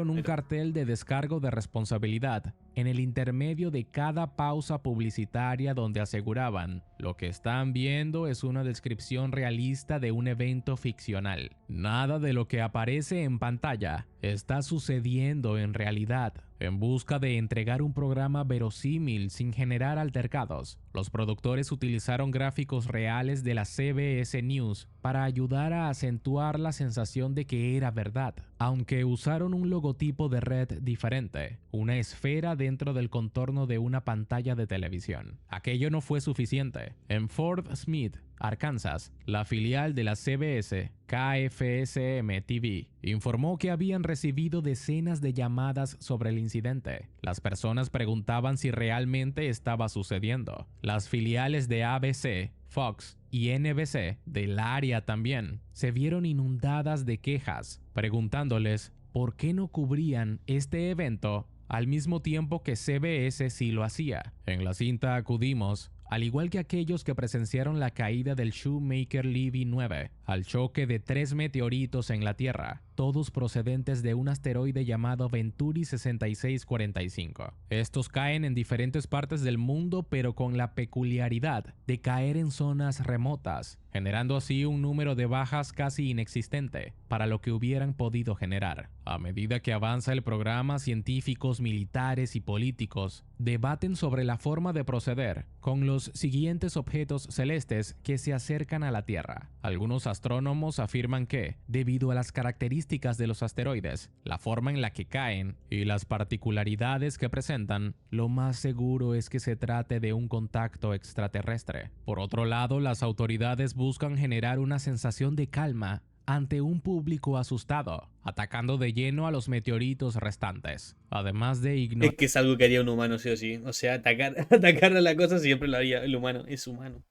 S4: un cartel de descargo de responsabilidad en el intermedio de cada pausa publicitaria donde aseguraban: lo que están viendo es una descripción realista de un evento ficcional. Nada de lo que aparece en pantalla está sucediendo en realidad. En busca de entregar un programa verosímil sin generar altercados, los productores utilizaron gráficos reales de la CBS News para ayudar a acentuar la sensación de que era verdad, aunque usaron un logotipo de red diferente, una esfera dentro del contorno de una pantalla de televisión. Aquello no fue suficiente. En Fort Smith, Arkansas, la filial de la CBS, KFSM TV, informó que habían recibido decenas de llamadas sobre el incidente. Las personas preguntaban si realmente estaba sucediendo. Las filiales de ABC, Fox y NBC del área también se vieron inundadas de quejas, preguntándoles por qué no cubrían este evento al mismo tiempo que CBS sí lo hacía. En la cinta acudimos, al igual que aquellos que presenciaron la caída del Shoemaker Levy 9, al choque de 3 meteoritos en la Tierra, todos procedentes de un asteroide llamado Venturi 6645. Estos caen en diferentes partes del mundo, pero con la peculiaridad de caer en zonas remotas, generando así un número de bajas casi inexistente para lo que hubieran podido generar. A medida que avanza el programa, científicos, militares y políticos debaten sobre la forma de proceder con los siguientes objetos celestes que se acercan a la Tierra. Algunos astrónomos afirman que, debido a las características de los asteroides, la forma en la que caen y las particularidades que presentan, lo más seguro es que se trate de un contacto extraterrestre. Por otro lado, las autoridades buscan generar una sensación de calma ante un público asustado, atacando de lleno a los meteoritos restantes, además de ignorar...
S1: Es que es algo que haría un humano, sí o sí. O sea, atacar a la cosa siempre lo haría el humano. Es humano.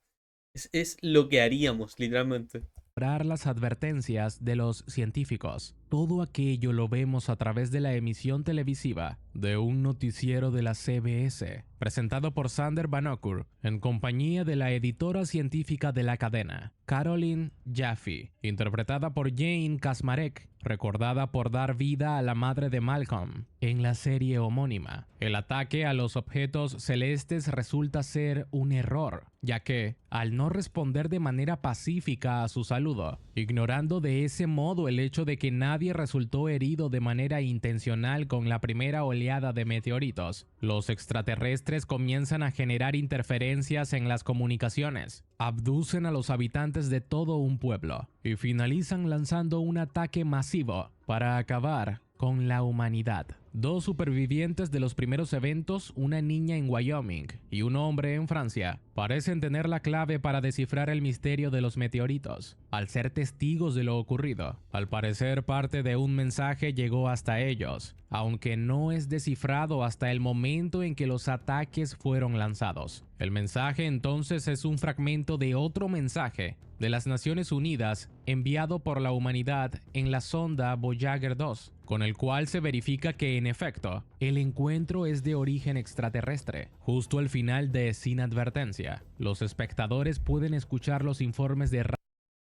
S1: Es lo que haríamos, literalmente.
S4: Las advertencias de los científicos. Todo aquello lo vemos a través de la emisión televisiva de un noticiero de la CBS, presentado por Sander Van Okur, en compañía de la editora científica de la cadena, Caroline Jaffe, interpretada por Jane Kasmarek, recordada por dar vida a la madre de Malcolm en la serie homónima. El ataque a los objetos celestes resulta ser un error, ya que, al no responder de manera pacífica a su saludo, ignorando de ese modo el hecho de que nadie resultó herido de manera intencional con la primera oleada de meteoritos, los extraterrestres comienzan a generar interferencias en las comunicaciones, abducen a los habitantes de todo un pueblo y finalizan lanzando un ataque masivo para acabar con la humanidad. 2 supervivientes de los primeros eventos, una niña en Wyoming y un hombre en Francia, parecen tener la clave para descifrar el misterio de los meteoritos, al ser testigos de lo ocurrido. Al parecer, parte de un mensaje llegó hasta ellos, aunque no es descifrado hasta el momento en que los ataques fueron lanzados. El mensaje entonces es un fragmento de otro mensaje de las Naciones Unidas enviado por la humanidad en la sonda Voyager 2, con el cual se verifica que en efecto el encuentro es de origen extraterrestre. Justo al final de Sin Advertencia, los espectadores pueden escuchar los informes de...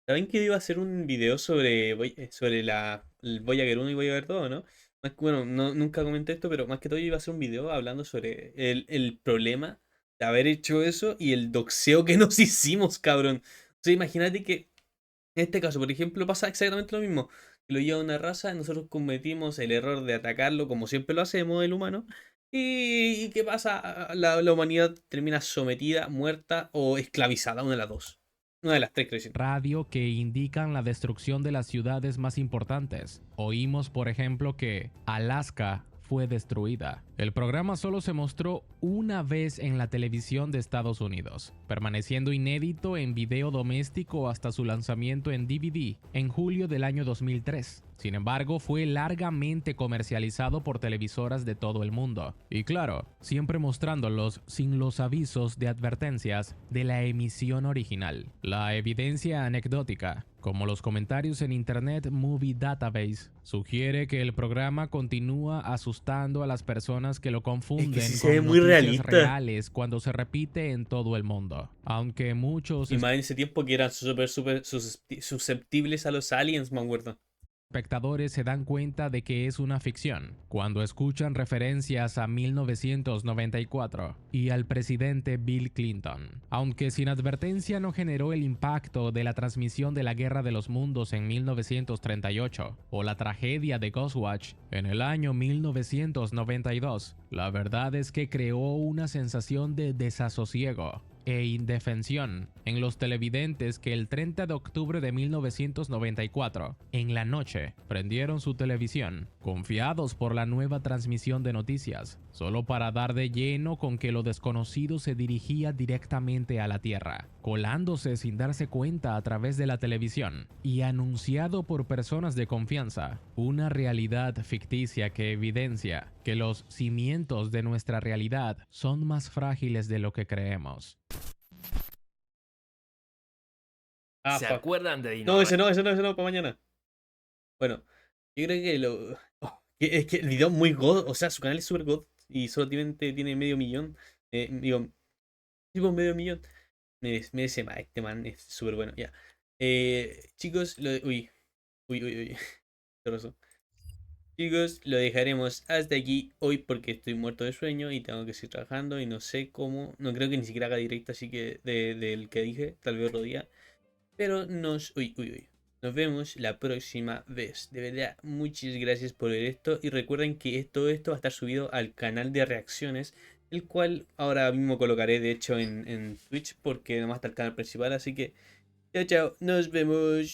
S1: ¿Saben que iba a hacer un video sobre el Voyager 1 y Voyager 2, no? Bueno, nunca comenté esto, pero más que todo iba a hacer un video hablando sobre el problema de haber hecho eso y el doxeo que nos hicimos, cabrón. O sea, imagínate que en este caso, por ejemplo, pasa exactamente lo mismo. Lo lleva una raza, nosotros cometimos el error de atacarlo como siempre lo hacemos el humano. ¿Y qué pasa? La humanidad termina sometida, muerta o esclavizada, una de las dos. Una de las tres, creo.
S4: Radio que indican la destrucción de las ciudades más importantes. Oímos, por ejemplo, que Alaska fue destruida. El programa solo se mostró una vez en la televisión de Estados Unidos, permaneciendo inédito en video doméstico hasta su lanzamiento en DVD en julio del año 2003. Sin embargo, fue largamente comercializado por televisoras de todo el mundo. Y claro, siempre mostrándolos sin los avisos de advertencias de la emisión original. La evidencia anecdótica, como los comentarios en Internet Movie Database, sugiere que el programa continúa asustando a las personas que lo confunden con noticias reales cuando se repite en todo el mundo. Aunque muchos...
S1: Y más en ese tiempo que eran súper susceptibles a los aliens, me acuerdo.
S4: Espectadores se dan cuenta de que es una ficción cuando escuchan referencias a 1994 y al presidente Bill Clinton. Aunque Sin Advertencia no generó el impacto de la transmisión de la Guerra de los Mundos en 1938 o la tragedia de Ghostwatch en el año 1992, la verdad es que creó una sensación de desasosiego e indefensión en los televidentes que el 30 de octubre de 1994, en la noche, prendieron su televisión, confiados por la nueva transmisión de noticias, solo para dar de lleno con que lo desconocido se dirigía directamente a la Tierra, colándose sin darse cuenta a través de la televisión y anunciado por personas de confianza, una realidad ficticia que evidencia que los cimientos de nuestra realidad son más frágiles de lo que creemos.
S3: ¿Se acuerdan de
S1: No, ese no, para mañana. Bueno, yo creo que Es que el video es muy god, o sea, su canal es super god y solamente tiene medio millón. Digo, tipo medio millón. Merece más, este man es súper bueno, ya. Chicos, uy. ¿Qué pasó? Chicos, lo dejaremos hasta aquí hoy porque estoy muerto de sueño y tengo que seguir trabajando y no sé cómo. No creo que ni siquiera haga directo, así que del que dije, tal vez otro día. Pero uy. Nos vemos la próxima vez. De verdad, muchas gracias por ver esto. Y recuerden que todo esto va a estar subido al canal de reacciones, el cual ahora mismo colocaré de hecho en Twitch porque nomás está el canal principal. Así que, chao, nos vemos.